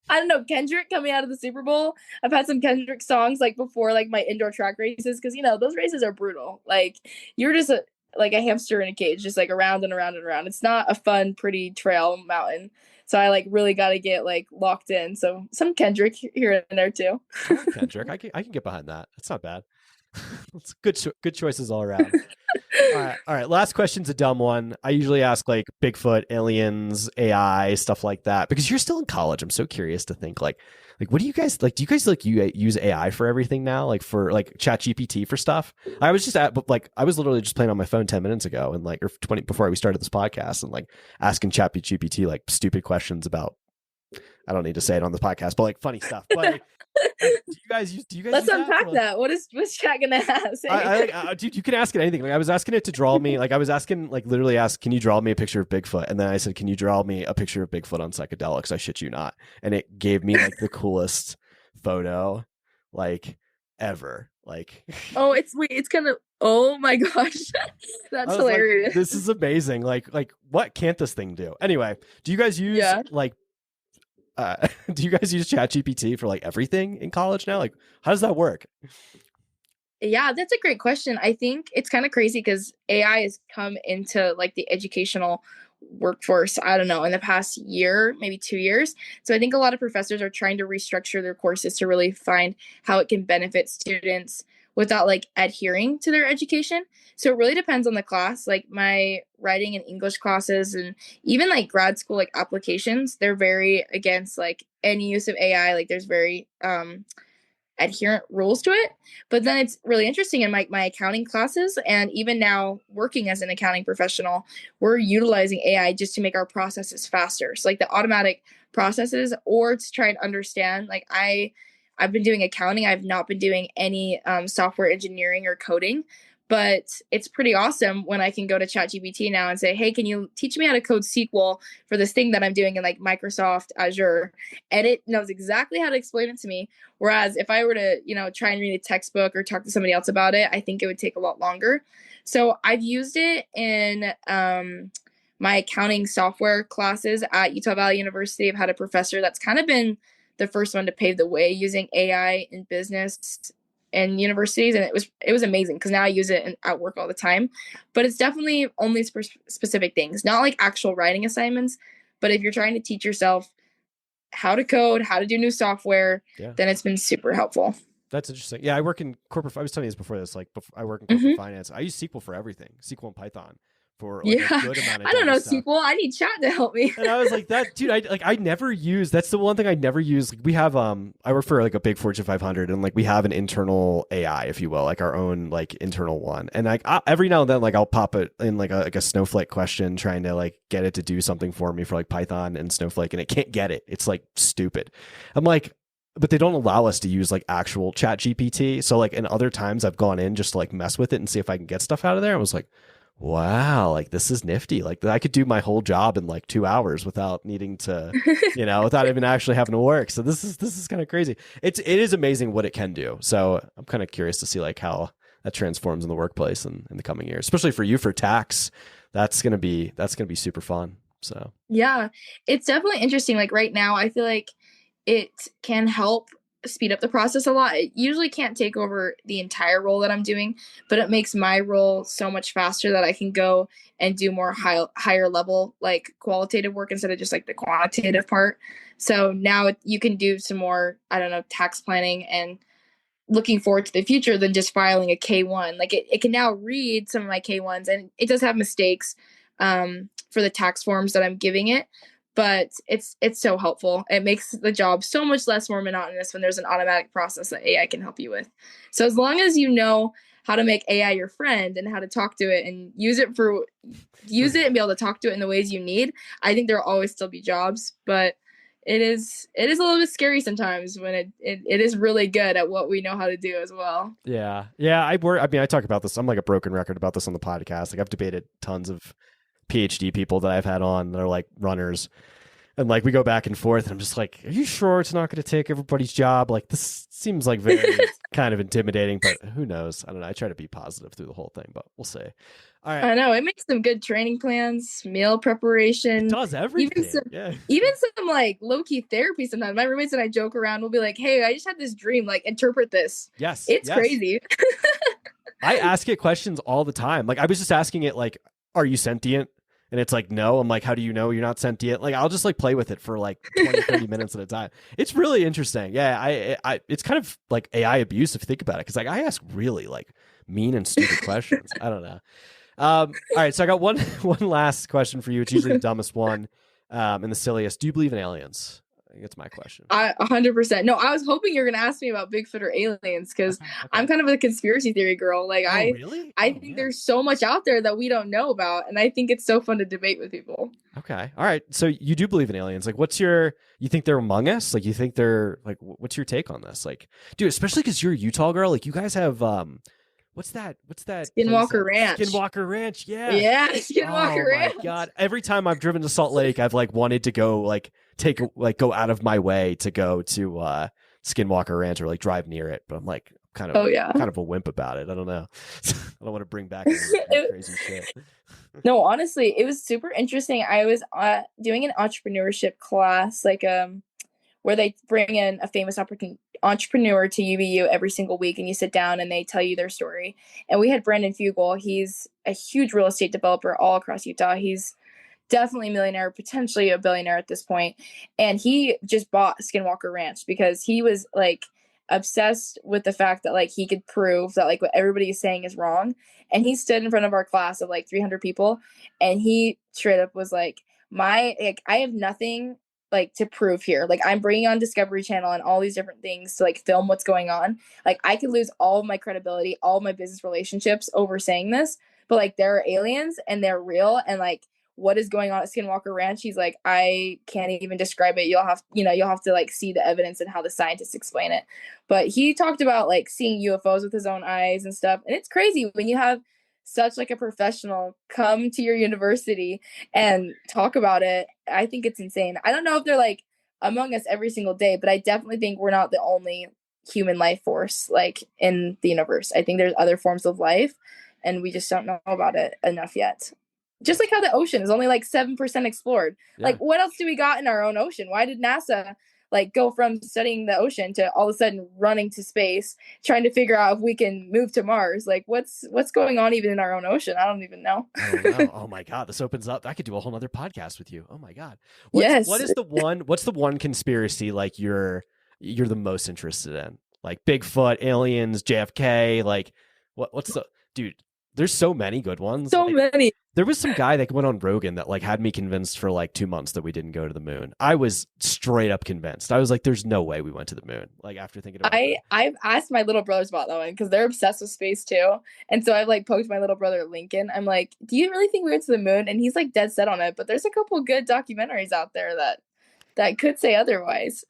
I don't know, Kendrick coming out of the Super Bowl. I've had some Kendrick songs like before like my indoor track races, because those races are brutal. Like you're just like a hamster in a cage, just like around and around and around. It's not a fun, pretty trail mountain. So I like really got to get like locked in. So some Kendrick here and there too. Kendrick, I can get behind that. That's not bad. It's good choices all around. All right. Last question's a dumb one. I usually ask like Bigfoot, aliens, AI, stuff like that, because you're still in college. I'm so curious to think like what do you guys like? Do you guys like you use AI for everything now? Like for like ChatGPT for stuff? I was literally just playing on my phone 10 minutes ago and like, or 20 before we started this podcast, and like asking ChatGPT like stupid questions about, I don't need to say it on the podcast, but like funny stuff. But like, do you guys Let's unpack that? What's chat gonna ask? Dude, you can ask it anything. Like I was asking it to draw me, like I was asking, like literally ask, can you draw me a picture of Bigfoot? And then I said, can you draw me a picture of Bigfoot on psychedelics? I shit you not. And it gave me like the coolest photo like ever. Like, oh, it's kind of, oh my gosh, that's hilarious. Like, this is amazing. Like what can't this thing do? Anyway, do you guys use do you guys use ChatGPT for like everything in college now? Like, how does that work? Yeah, that's a great question. I think it's kind of crazy because AI has come into like the educational workforce, I don't know, in the past year, maybe 2 years. So I think a lot of professors are trying to restructure their courses to really find how it can benefit students without like adhering to their education. So it really depends on the class. Like my writing and English classes, and even like grad school like applications, they're very against like any use of AI. Like there's very adherent rules to it. But then it's really interesting in my accounting classes, and even now working as an accounting professional, we're utilizing AI just to make our processes faster. So like the automatic processes, or to try and understand, like I've been doing accounting. I've not been doing any software engineering or coding, but it's pretty awesome when I can go to ChatGPT now and say, hey, can you teach me how to code SQL for this thing that I'm doing in like Microsoft Azure? And it knows exactly how to explain it to me. Whereas if I were to, try and read a textbook or talk to somebody else about it, I think it would take a lot longer. So I've used it in my accounting software classes at Utah Valley University. I've had a professor that's kind of been the first one to pave the way using AI in business and universities, and it was amazing because now I use it at work all the time. But it's definitely only specific things, not like actual writing assignments. But if you're trying to teach yourself how to code, how to do new software, then it's been super helpful. That's interesting. Yeah, I work in corporate. I was telling you this before this. Like, I work in corporate finance. I use SQL for everything. SQL and Python for like a Yeah. good amount of I don't data know stuff. SQL. I need chat to help me. And I was like, that dude, I never use, that's the one thing I never use. Like we have, I work for like a big Fortune 500 and like we have an internal AI, if you will, like our own like internal one. And like every now and then, like I'll pop it in like a Snowflake question, trying to like get it to do something for me for like Python and Snowflake, and it can't get it. It's like stupid. I'm like, but they don't allow us to use like actual chat GPT. So like in other times I've gone in just to like mess with it and see if I can get stuff out of there. I was like, wow, like this is nifty. Like I could do my whole job in like 2 hours without needing to, without even actually having to work. So this is kind of crazy. It is amazing what it can do. So I'm kind of curious to see like how that transforms in the workplace in the coming years, especially for you for tax. That's gonna be super fun. So Yeah, it's definitely interesting. Like right now, I feel like it can help speed up the process a lot. It usually can't take over the entire role that I'm doing, but it makes my role so much faster that I can go and do more higher level, like qualitative work instead of just like the quantitative part. So now you can do some more, I don't know, tax planning and looking forward to the future than just filing a K1. Like it can now read some of my K1s, and it does have mistakes for the tax forms that I'm giving it, but it's so helpful. It makes the job so much more monotonous when there's an automatic process that AI can help you with. So as long as you know how to make AI your friend and how to talk to it and use it and be able to talk to it in the ways you need, I think there'll always still be jobs, but it is a little bit scary sometimes when it is really good at what we know how to do as well. yeah. I talk about this. I'm like a broken record about this on the podcast. Like I've debated tons of PhD people that I've had on that are like runners, and like we go back and forth, and I'm just like, are you sure it's not going to take everybody's job? Like this seems like very kind of intimidating, but who knows? I don't know. I try to be positive through the whole thing, but we'll see. All right. I know it makes some good training plans, meal preparation. It does everything. Even some like low-key therapy sometimes. My roommates and I joke around. We'll be like, hey, I just had this dream, like interpret this. Yes. It's crazy. I ask it questions all the time. Like I was just asking it like, are you sentient? And it's like, no. I'm like, how do you know you're not sentient? Like, I'll just like play with it for like 20, 30 minutes at a time. It's really interesting. Yeah. It's kind of like AI abuse if you think about it. Cause like I ask really like mean and stupid questions. I don't know. All right. So I got one last question for you. It's usually the dumbest one and the silliest. Do you believe in aliens? I think that's my question. 100%. No, I was hoping you were going to ask me about Bigfoot or aliens because okay. I'm kind of a conspiracy theory girl. Like really? I think there's so much out there that we don't know about, and I think it's so fun to debate with people. Okay. All right. So you do believe in aliens. Like you think they're among us? Like you think they're like, what's your take on this? Like, dude, especially because you're a Utah girl, like you guys have, what's that? Skinwalker Ranch. Skinwalker Ranch. Yeah. Yeah. Skinwalker Ranch. Oh my God. Every time I've driven to Salt Lake, I've like wanted to go go out of my way to go to Skinwalker Ranch or like drive near it. But I'm like kind of a wimp about it. I don't know. I don't want to bring back any crazy shit. No, honestly, it was super interesting. I was doing an entrepreneurship class, like where they bring in a famous entrepreneur to UVU every single week, and you sit down and they tell you their story. And we had Brandon Fugel. He's a huge real estate developer all across Utah. He's definitely a millionaire, potentially a billionaire at this point. And he just bought Skinwalker Ranch because he was like obsessed with the fact that like he could prove that like what everybody is saying is wrong. And he stood in front of our class of like 300 people, and he straight up was like, I have nothing like to prove here. Like I'm bringing on Discovery Channel and all these different things to like film what's going on. Like I could lose all of my credibility, all of my business relationships over saying this, but like there are aliens and they're real, and like what is going on at Skinwalker Ranch, he's like, I can't even describe it. You'll have to like see the evidence and how the scientists explain it. But he talked about like seeing UFOs with his own eyes and stuff. And it's crazy when you have such like a professional come to your university and talk about it. I think it's insane. I don't know if they're like among us every single day, but I definitely think we're not the only human life force like in the universe. I think there's other forms of life, and we just don't know about it enough yet. Just like how the ocean is only like 7% explored. Yeah. Like what else do we got in our own ocean? Why did NASA like go from studying the ocean to all of a sudden running to space, trying to figure out if we can move to Mars? Like what's going on even in our own ocean? I don't even know. Oh my God. This opens up. I could do a whole nother podcast with you. Oh my God. Yes. What's the one conspiracy like you're the most interested in? Like Bigfoot, aliens, JFK, like what's the dude? There's so many good ones. So many. There was some guy that went on Rogan that like had me convinced for like 2 months that we didn't go to the moon. I was straight up convinced. I was like, there's no way we went to the moon. Like after thinking about it. I've asked my little brothers about that one because they're obsessed with space too. And so I've like poked my little brother Lincoln. I'm like, do you really think we went to the moon? And he's like dead set on it. But there's a couple good documentaries out there that could say otherwise.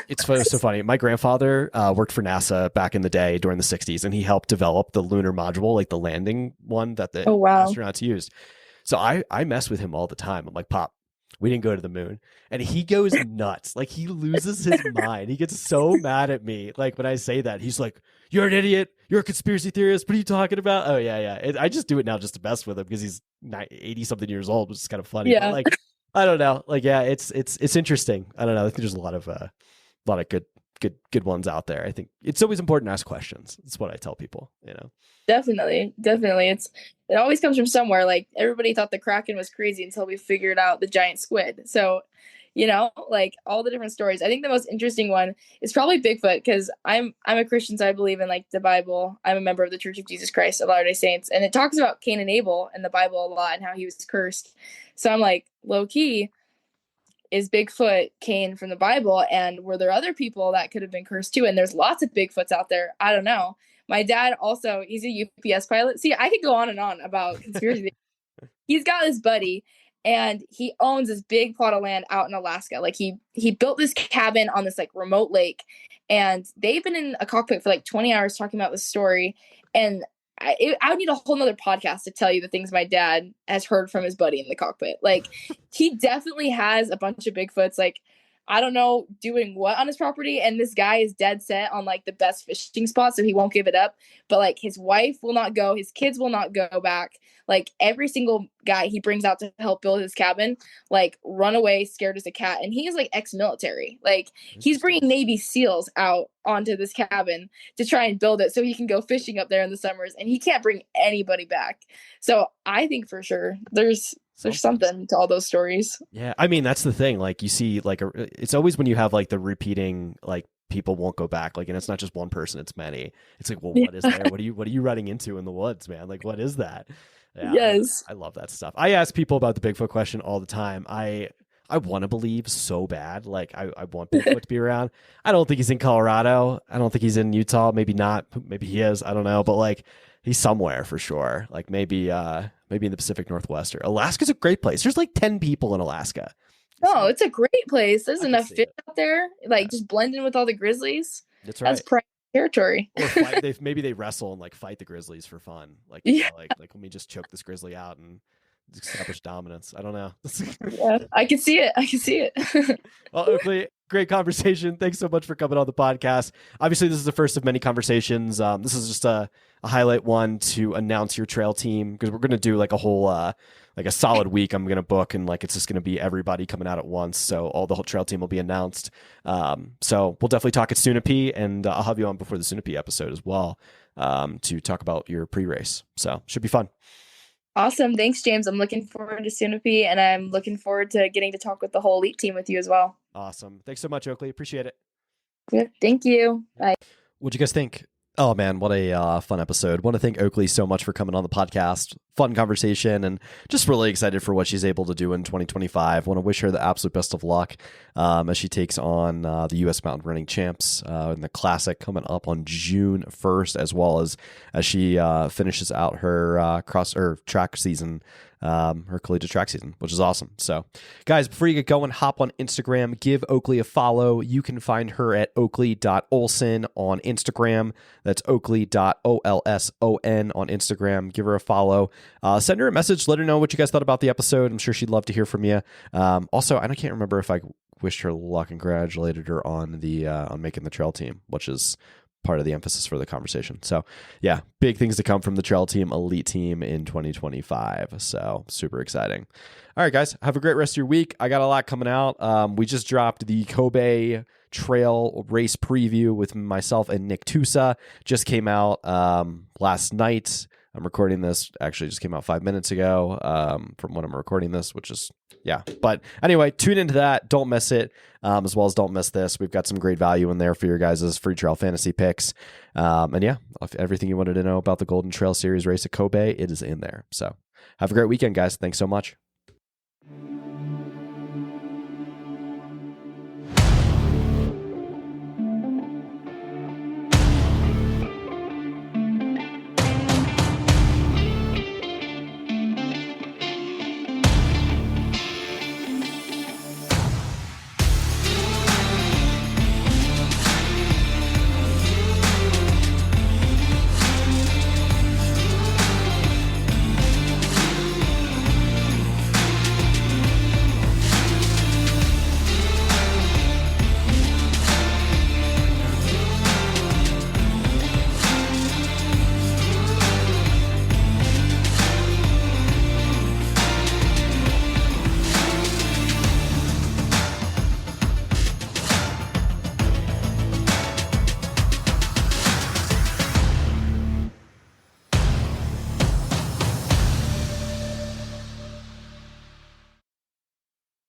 It's so funny. My grandfather worked for NASA back in the day during the 60s, and he helped develop the lunar module, like the landing one that the astronauts used. So I mess with him all the time. I'm like, Pop, we didn't go to the moon. And he goes nuts. Like he loses his mind. He gets so mad at me. Like when I say that, he's like, you're an idiot. You're a conspiracy theorist. What are you talking about? Oh, yeah. I just do it now just to mess with him because he's 80 something years old, which is kind of funny. Yeah. But like, I don't know. Like, yeah, it's interesting. I don't know. I think there's a lot of good ones out there. I think it's always important to ask questions. That's what I tell people, you know. Definitely. It always comes from somewhere. Like everybody thought the Kraken was crazy until we figured out the giant squid. So, you know, like all the different stories. I think the most interesting one is probably Bigfoot because I'm a Christian, so I believe in like the Bible. I'm a member of the Church of Jesus Christ of Latter-day Saints, and it talks about Cain and Abel in the Bible a lot and how he was cursed. So I'm like, low key, is Bigfoot Cain from the Bible? And were there other people that could have been cursed too? And there's lots of Bigfoots out there. I don't know. My dad also, he's a UPS pilot. See, I could go on and on about conspiracy. He's got this buddy, and he owns this big plot of land out in Alaska. Like he built this cabin on this like remote lake, and they've been in a cockpit for like 20 hours talking about this story. And I would need a whole nother podcast to tell you the things my dad has heard from his buddy in the cockpit. Like he definitely has a bunch of Bigfoots. Like I don't know doing what on his property, and this guy is dead set on like the best fishing spot, so he won't give it up. But like his wife will not go, his kids will not go back. Like every single guy he brings out to help build his cabin, like run away scared as a cat. And he is like ex-military. Like he's bringing Navy SEALs out onto this cabin to try and build it so he can go fishing up there in the summers, and he can't bring anybody back. So I think for sure there's something to all those stories. Yeah. I mean, that's the thing. Like you see, like it's always when you have like the repeating, like people won't go back. Like, and it's not just one person, it's many. It's like, well, what is there? What are you running into in the woods, man? Like, what is that? Yeah, yes. I love that stuff. I ask people about the Bigfoot question all the time. I want to believe so bad. Like I want Bigfoot to be around. I don't think he's in Colorado. I don't think he's in Utah. Maybe not. Maybe he is. I don't know. But like he's somewhere for sure. Like maybe in the Pacific Northwest. Or Alaska's a great place. There's like 10 people in Alaska. Oh, it's a great place. There's enough fish out there. Like just blend in with all the grizzlies. That's right. That's prime territory. Or maybe they wrestle and like fight the grizzlies for fun. Like, you know, like let me just choke this grizzly out and establish dominance. I don't know. Yeah, I can see it. Well, Oakley, great conversation. Thanks so much for coming on the podcast. Obviously, this is the first of many conversations. This is just a highlight one to announce your trail team, because we're going to do like a whole like a solid week I'm going to book, and like it's just going to be everybody coming out at once. So all the whole trail team will be announced. So we'll definitely talk at Sunapee, and I'll have you on before the Sunapee episode as well to talk about your pre-race. So should be fun. Awesome. Thanks, James. I'm looking forward to Sunapee, and I'm looking forward to getting to talk with the whole elite team with you as well. Awesome. Thanks so much, Oakley. Appreciate it. Yeah, thank you. Bye. What'd you guys think? Oh man, what a fun episode. Want to thank Oakley so much for coming on the podcast. Fun conversation, and just really excited for what she's able to do in 2025. Want to wish her the absolute best of luck as she takes on the U.S. Mountain Running Champs in the Classic coming up on June 1st, as well as she finishes out her track season, her collegiate track season, which is awesome. So guys, before you get going, hop on Instagram, give Oakley a follow. You can find her at oakley.olson on Instagram. That's oakley.olson on Instagram. Give her a follow. Send her a message. Let her know what you guys thought about the episode. I'm sure she'd love to hear from you. Also, I can't remember if I wished her luck and congratulated her on on making the trail team, which is part of the emphasis for the conversation. So yeah, big things to come from the trail team, elite team in 2025. So super exciting. All right, guys, have a great rest of your week. I got a lot coming out. We just dropped the Kobe Trail race preview with myself and Nick Tusa. Just came out last night. I'm recording this. Actually, just came out 5 minutes ago from when I'm recording this, which is, yeah. But anyway, tune into that. Don't miss it, as well as don't miss this. We've got some great value in there for your guys' free trail fantasy picks. And yeah, everything you wanted to know about the Golden Trail Series race at Kobe, it is in there. So have a great weekend, guys. Thanks so much.